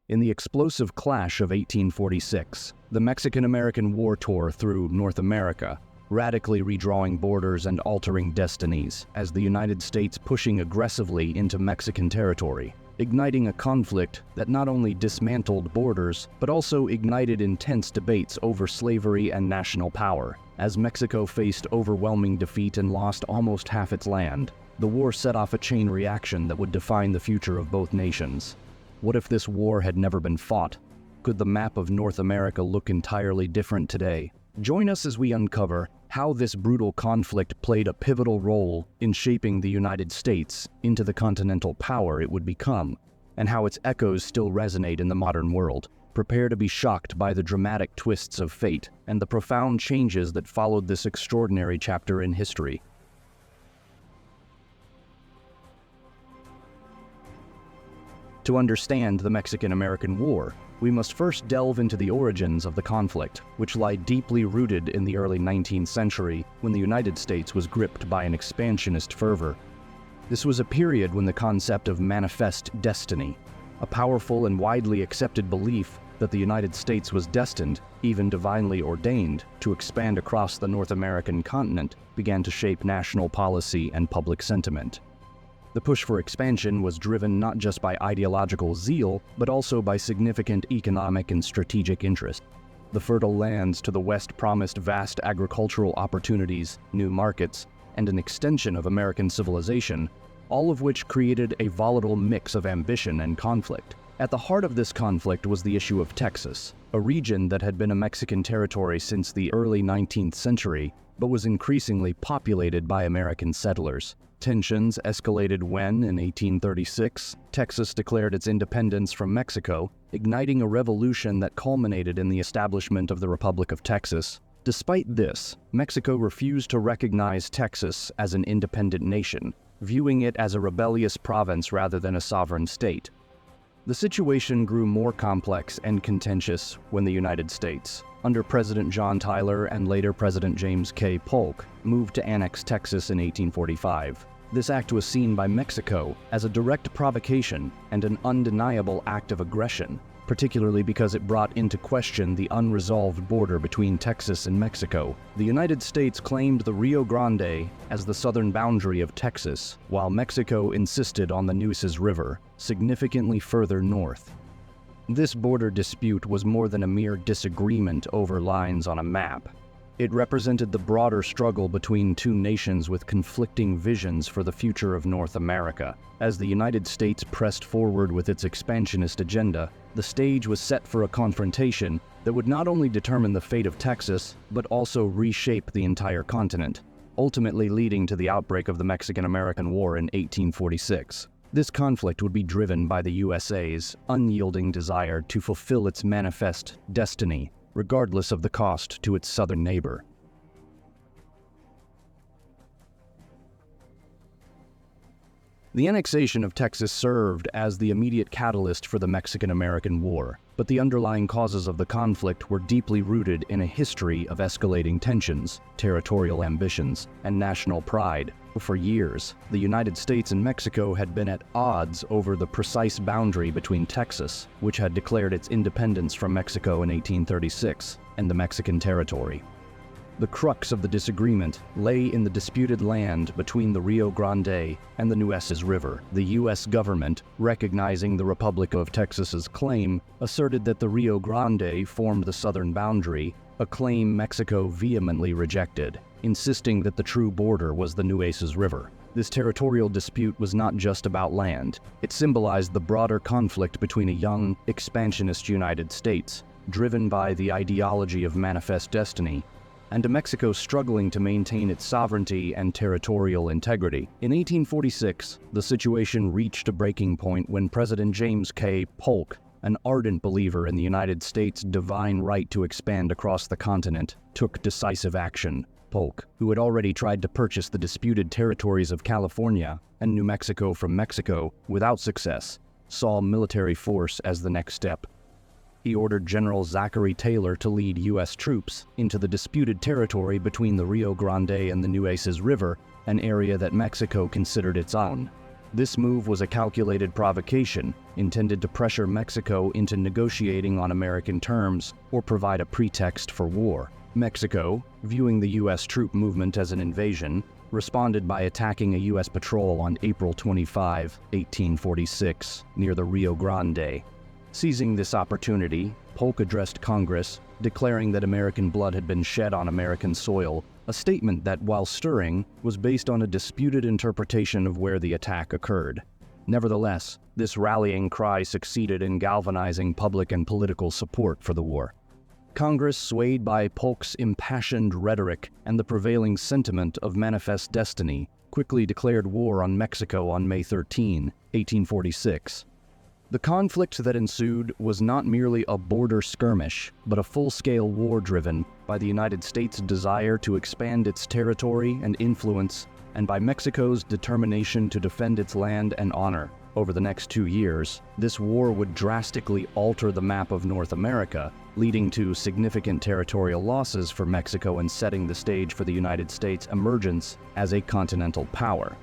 In the explosive clash of 1846, the Mexican-American War tore through North America, radically redrawing borders and altering destinies, as the United States pushing aggressively into Mexican territory, igniting a conflict that not only dismantled borders, but also ignited intense debates over slavery and national power. As Mexico faced overwhelming defeat and lost almost half its land, the war set off a chain reaction that would define the future of both nations. What if this war had never been fought? Could the map of North America look entirely different today? Join us as we uncover how this brutal conflict played a pivotal role in shaping the United States into the continental power it would become, and how its echoes still resonate in the modern world. Prepare to be shocked by the dramatic twists of fate and the profound changes that followed this extraordinary chapter in history. To understand the Mexican-American War, we must first delve into the origins of the conflict, which lie deeply rooted in the early 19th century when the United States was gripped by an expansionist fervor. This was a period when the concept of manifest destiny, a powerful and widely accepted belief that the United States was destined, even divinely ordained, to expand across the North American continent, began to shape national policy and public sentiment. The push for expansion was driven not just by ideological zeal, but also by significant economic and strategic interest. The fertile lands to the west promised vast agricultural opportunities, new markets, and an extension of American civilization, all of which created a volatile mix of ambition and conflict. At the heart of this conflict was the issue of Texas, a region that had been a Mexican territory since the early 19th century, but was increasingly populated by American settlers. Tensions escalated when, in 1836, Texas declared its independence from Mexico, igniting a revolution that culminated in the establishment of the Republic of Texas. Despite this, Mexico refused to recognize Texas as an independent nation, viewing it as a rebellious province rather than a sovereign state. The situation grew more complex and contentious when the United States, under President John Tyler and later President James K. Polk, moved to annex Texas in 1845. This act was seen by Mexico as a direct provocation and an undeniable act of aggression, particularly because it brought into question the unresolved border between Texas and Mexico. The United States claimed the Rio Grande as the southern boundary of Texas, while Mexico insisted on the Nueces River, significantly further north. This border dispute was more than a mere disagreement over lines on a map. It represented the broader struggle between two nations with conflicting visions for the future of North America. As the United States pressed forward with its expansionist agenda, the stage was set for a confrontation that would not only determine the fate of Texas, but also reshape the entire continent, ultimately leading to the outbreak of the Mexican-American War in 1846. This conflict would be driven by the USA's unyielding desire to fulfill its manifest destiny, regardless of the cost to its southern neighbor. The annexation of Texas served as the immediate catalyst for the Mexican-American War, but the underlying causes of the conflict were deeply rooted in a history of escalating tensions, territorial ambitions, and national pride. For years, the United States and Mexico had been at odds over the precise boundary between Texas, which had declared its independence from Mexico in 1836, and the Mexican territory. The crux of the disagreement lay in the disputed land between the Rio Grande and the Nueces River. The U.S. government, recognizing the Republic of Texas's claim, asserted that the Rio Grande formed the southern boundary, a claim Mexico vehemently rejected, insisting that the true border was the Nueces River. This territorial dispute was not just about land. It symbolized the broader conflict between a young, expansionist United States, driven by the ideology of manifest destiny, and a Mexico struggling to maintain its sovereignty and territorial integrity. In 1846, the situation reached a breaking point when President James K. Polk, an ardent believer in the United States' divine right to expand across the continent, took decisive action. Polk, who had already tried to purchase the disputed territories of California and New Mexico from Mexico without success, saw military force as the next step. He ordered General Zachary Taylor to lead U.S. troops into the disputed territory between the Rio Grande and the Nueces River, an area that Mexico considered its own. This move was a calculated provocation intended to pressure Mexico into negotiating on American terms or provide a pretext for war. Mexico, viewing the U.S. troop movement as an invasion, responded by attacking a U.S. patrol on April 25, 1846, near the Rio Grande. Seizing this opportunity, Polk addressed Congress, declaring that American blood had been shed on American soil, a statement that, while stirring, was based on a disputed interpretation of where the attack occurred. Nevertheless, this rallying cry succeeded in galvanizing public and political support for the war. Congress, swayed by Polk's impassioned rhetoric and the prevailing sentiment of manifest destiny, quickly declared war on Mexico on May 13, 1846. The conflict that ensued was not merely a border skirmish, but a full-scale war driven by the United States' desire to expand its territory and influence, and by Mexico's determination to defend its land and honor. Over the next 2 years, this war would drastically alter the map of North America, leading to significant territorial losses for Mexico and setting the stage for the United States' emergence as a continental power.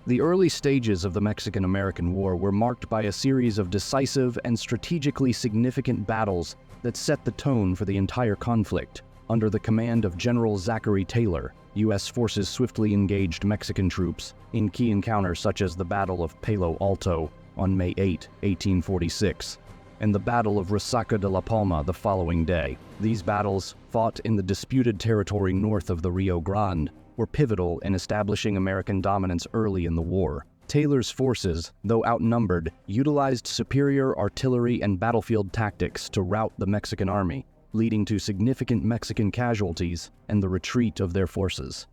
The early stages of the Mexican-American War were marked by a series of decisive and strategically significant battles that set the tone for the entire conflict. Under the command of General Zachary Taylor, U.S. forces swiftly engaged Mexican troops in key encounters such as the Battle of Palo Alto on May 8, 1846, and the Battle of Resaca de la Palma the following day. These battles, fought in the disputed territory north of the Rio Grande, were pivotal in establishing American dominance early in the war. Taylor's forces, though outnumbered, utilized superior artillery and battlefield tactics to rout the Mexican army, leading to significant Mexican casualties and the retreat of their forces.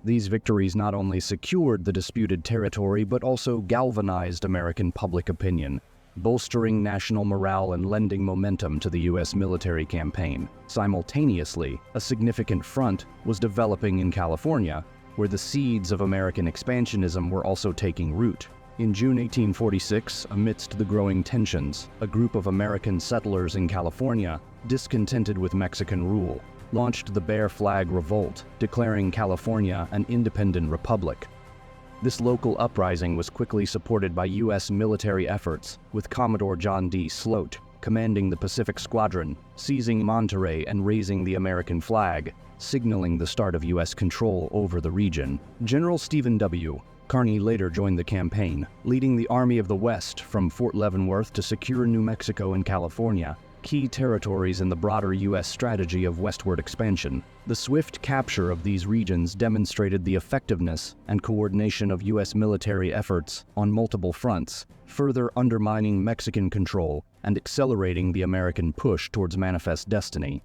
These victories not only secured the disputed territory but also galvanized American public opinion, bolstering national morale and lending momentum to the U.S. military campaign. Simultaneously, a significant front was developing in California, where the seeds of American expansionism were also taking root. In June 1846, amidst the growing tensions, a group of American settlers in California, discontented with Mexican rule, launched the Bear Flag Revolt, declaring California an independent republic. This local uprising was quickly supported by U.S. military efforts, with Commodore John D. Sloat commanding the Pacific Squadron, seizing Monterey and raising the American flag, signaling the start of U.S. control over the region. General Stephen W. Kearny later joined the campaign, leading the Army of the West from Fort Leavenworth to secure New Mexico and California, key territories in the broader U.S. strategy of westward expansion. The swift capture of these regions demonstrated the effectiveness and coordination of U.S. military efforts on multiple fronts, further undermining Mexican control and accelerating the American push towards manifest destiny.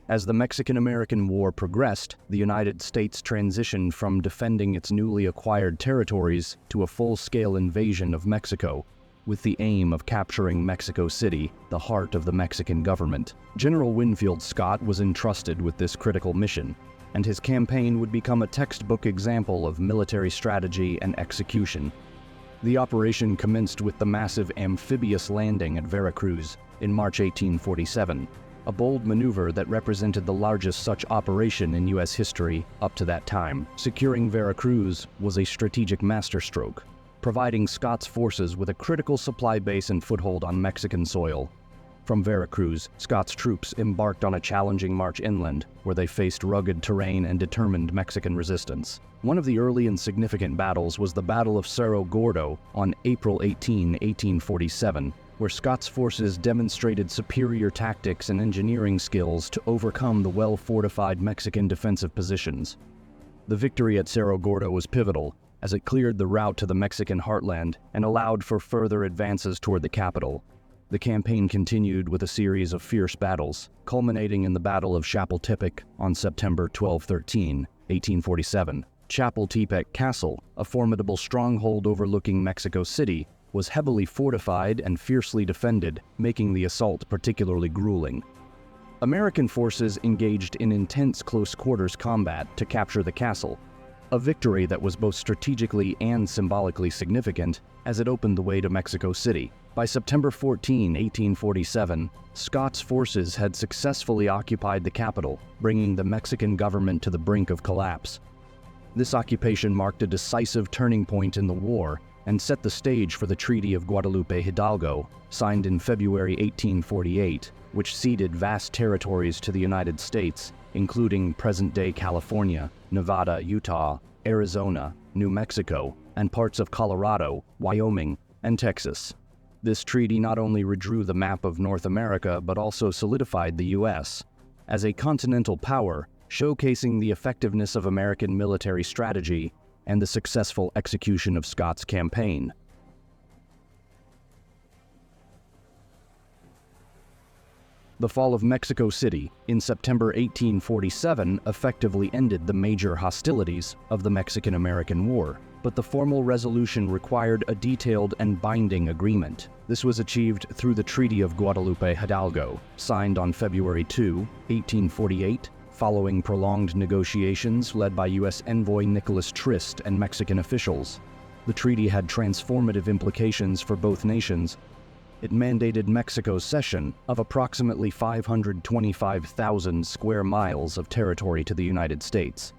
As the Mexican-American War progressed, the United States transitioned from defending its newly acquired territories to a full-scale invasion of Mexico, with the aim of capturing Mexico City, the heart of the Mexican government. General Winfield Scott was entrusted with this critical mission, and his campaign would become a textbook example of military strategy and execution. The operation commenced with the massive amphibious landing at Veracruz in March 1847. A bold maneuver that represented the largest such operation in U.S. history up to that time. Securing Veracruz was a strategic masterstroke, providing Scott's forces with a critical supply base and foothold on Mexican soil. From Veracruz, Scott's troops embarked on a challenging march inland, where they faced rugged terrain and determined Mexican resistance. One of the early and significant battles was the Battle of Cerro Gordo on April 18, 1847, where Scott's forces demonstrated superior tactics and engineering skills to overcome the well-fortified Mexican defensive positions. The victory at Cerro Gordo was pivotal, as it cleared the route to the Mexican heartland and allowed for further advances toward the capital. The campaign continued with a series of fierce battles, culminating in the Battle of Chapultepec on September 12-13, 1847. Chapultepec Castle, a formidable stronghold overlooking Mexico City, was heavily fortified and fiercely defended, making the assault particularly grueling. American forces engaged in intense close-quarters combat to capture the castle. a victory that was both strategically and symbolically significant as it opened the way to Mexico City. By September 14, 1847, Scott's forces had successfully occupied the capital, bringing the Mexican government to the brink of collapse. This occupation marked a decisive turning point in the war and set the stage for the Treaty of Guadalupe Hidalgo, signed in February 1848, which ceded vast territories to the United States, including present-day California, Nevada, Utah, Arizona, New Mexico, and parts of Colorado, Wyoming, and Texas. This treaty not only redrew the map of North America but also solidified the U.S. as a continental power, showcasing the effectiveness of American military strategy and the successful execution of Scott's campaign. The fall of Mexico City in September 1847 effectively ended the major hostilities of the Mexican-American War, but the formal resolution required a detailed and binding agreement. This was achieved through the Treaty of Guadalupe Hidalgo, signed on February 2, 1848, following prolonged negotiations led by U.S. envoy Nicholas Trist and Mexican officials. The treaty had transformative implications for both nations. It mandated Mexico's cession of approximately 525,000 square miles of territory to the United States,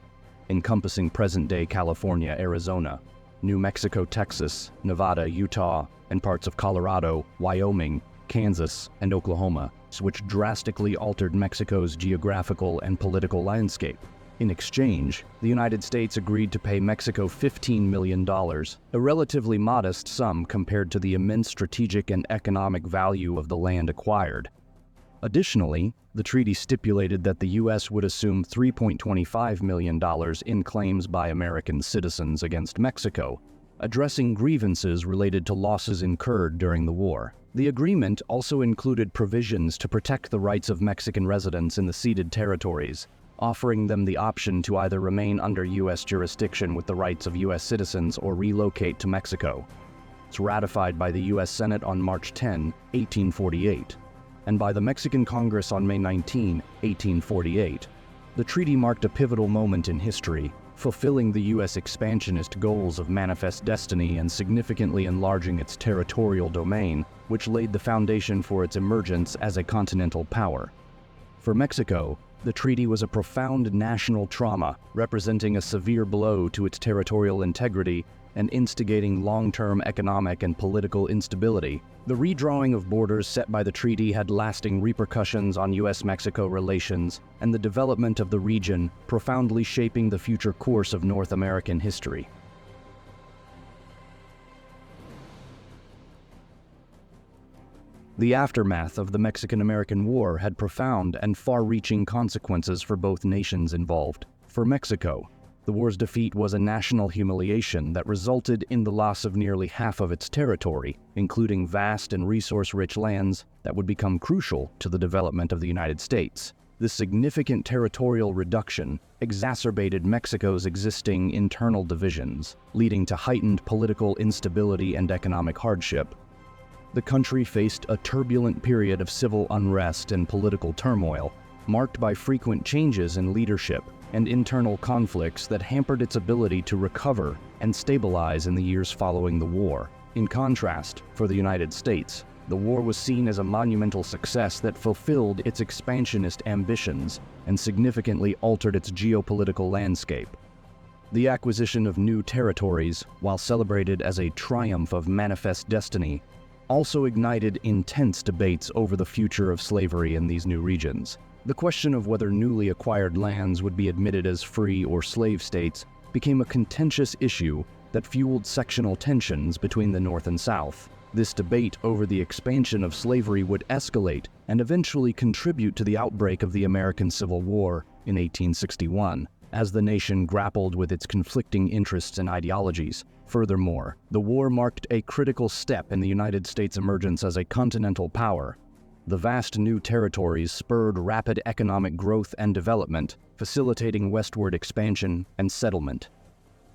encompassing present-day California, Arizona, New Mexico, Texas, Nevada, Utah, and parts of Colorado, Wyoming, Kansas, and Oklahoma, which drastically altered Mexico's geographical and political landscape. In exchange, the United States agreed to pay Mexico $15 million, a relatively modest sum compared to the immense strategic and economic value of the land acquired. Additionally, the treaty stipulated that the U.S. would assume $3.25 million in claims by American citizens against Mexico, addressing grievances related to losses incurred during the war. The agreement also included provisions to protect the rights of Mexican residents in the ceded territories, offering them the option to either remain under U.S. jurisdiction with the rights of U.S. citizens or relocate to Mexico. It's ratified by the U.S. Senate on March 10, 1848, and by the Mexican Congress on May 19, 1848. The treaty marked a pivotal moment in history, fulfilling the U.S. expansionist goals of manifest destiny and significantly enlarging its territorial domain, which laid the foundation for its emergence as a continental power. For Mexico, the treaty was a profound national trauma, representing a severe blow to its territorial integrity and instigating long-term economic and political instability. The redrawing of borders set by the treaty had lasting repercussions on U.S.-Mexico relations and the development of the region, profoundly shaping the future course of North American history. The aftermath of the Mexican-American War had profound and far-reaching consequences for both nations involved. For Mexico, the war's defeat was a national humiliation that resulted in the loss of nearly half of its territory, including vast and resource-rich lands that would become crucial to the development of the United States. This significant territorial reduction exacerbated Mexico's existing internal divisions, leading to heightened political instability and economic hardship. The country faced a turbulent period of civil unrest and political turmoil, marked by frequent changes in leadership and internal conflicts that hampered its ability to recover and stabilize in the years following the war. In contrast, for the United States, the war was seen as a monumental success that fulfilled its expansionist ambitions and significantly altered its geopolitical landscape. The acquisition of new territories, while celebrated as a triumph of manifest destiny, also ignited intense debates over the future of slavery in these new regions. The question of whether newly acquired lands would be admitted as free or slave states became a contentious issue that fueled sectional tensions between the North and South. This debate over the expansion of slavery would escalate and eventually contribute to the outbreak of the American Civil War in 1861, as the nation grappled with its conflicting interests and ideologies. Furthermore, the war marked a critical step in the United States' emergence as a continental power. The vast new territories spurred rapid economic growth and development, facilitating westward expansion and settlement.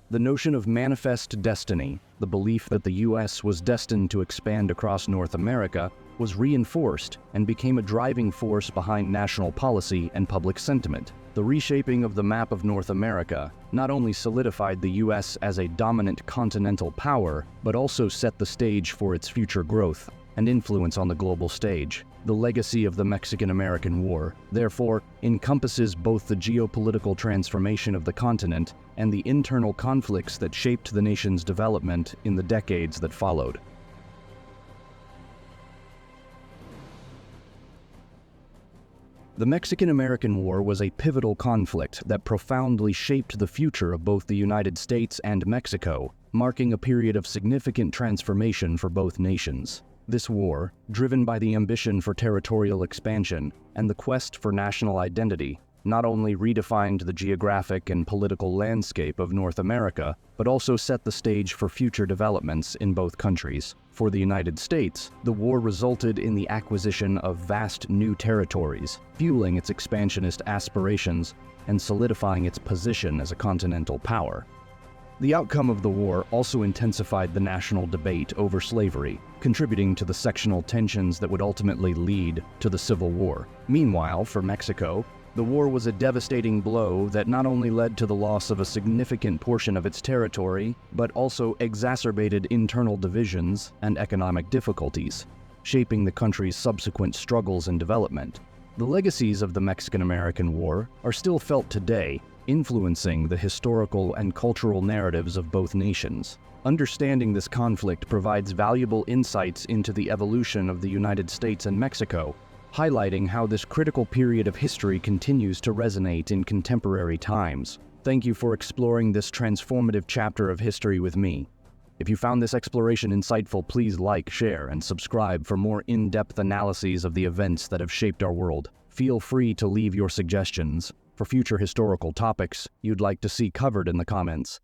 The notion of manifest destiny, the belief that the U.S. was destined to expand across North America, was reinforced and became a driving force behind national policy and public sentiment. The reshaping of the map of North America not only solidified the U.S. as a dominant continental power, but also set the stage for its future growth and influence on the global stage. The legacy of the Mexican-American War, therefore, encompasses both the geopolitical transformation of the continent and the internal conflicts that shaped the nation's development in the decades that followed. The Mexican-American War was a pivotal conflict that profoundly shaped the future of both the United States and Mexico, marking a period of significant transformation for both nations. This war, driven by the ambition for territorial expansion and the quest for national identity, not only redefined the geographic and political landscape of North America, but also set the stage for future developments in both countries. For the United States, the war resulted in the acquisition of vast new territories, fueling its expansionist aspirations and solidifying its position as a continental power. The outcome of the war also intensified the national debate over slavery, contributing to the sectional tensions that would ultimately lead to the Civil War. Meanwhile, for Mexico, the war was a devastating blow that not only led to the loss of a significant portion of its territory, but also exacerbated internal divisions and economic difficulties, shaping the country's subsequent struggles and development. The legacies of the Mexican-American War are still felt today, influencing the historical and cultural narratives of both nations. Understanding this conflict provides valuable insights into the evolution of the United States and Mexico, highlighting how this critical period of history continues to resonate in contemporary times. Thank you for exploring this transformative chapter of history with me. If you found this exploration insightful, please like, share, and subscribe for more in-depth analyses of the events that have shaped our world. Feel free to leave your suggestions for future historical topics you'd like to see covered in the comments.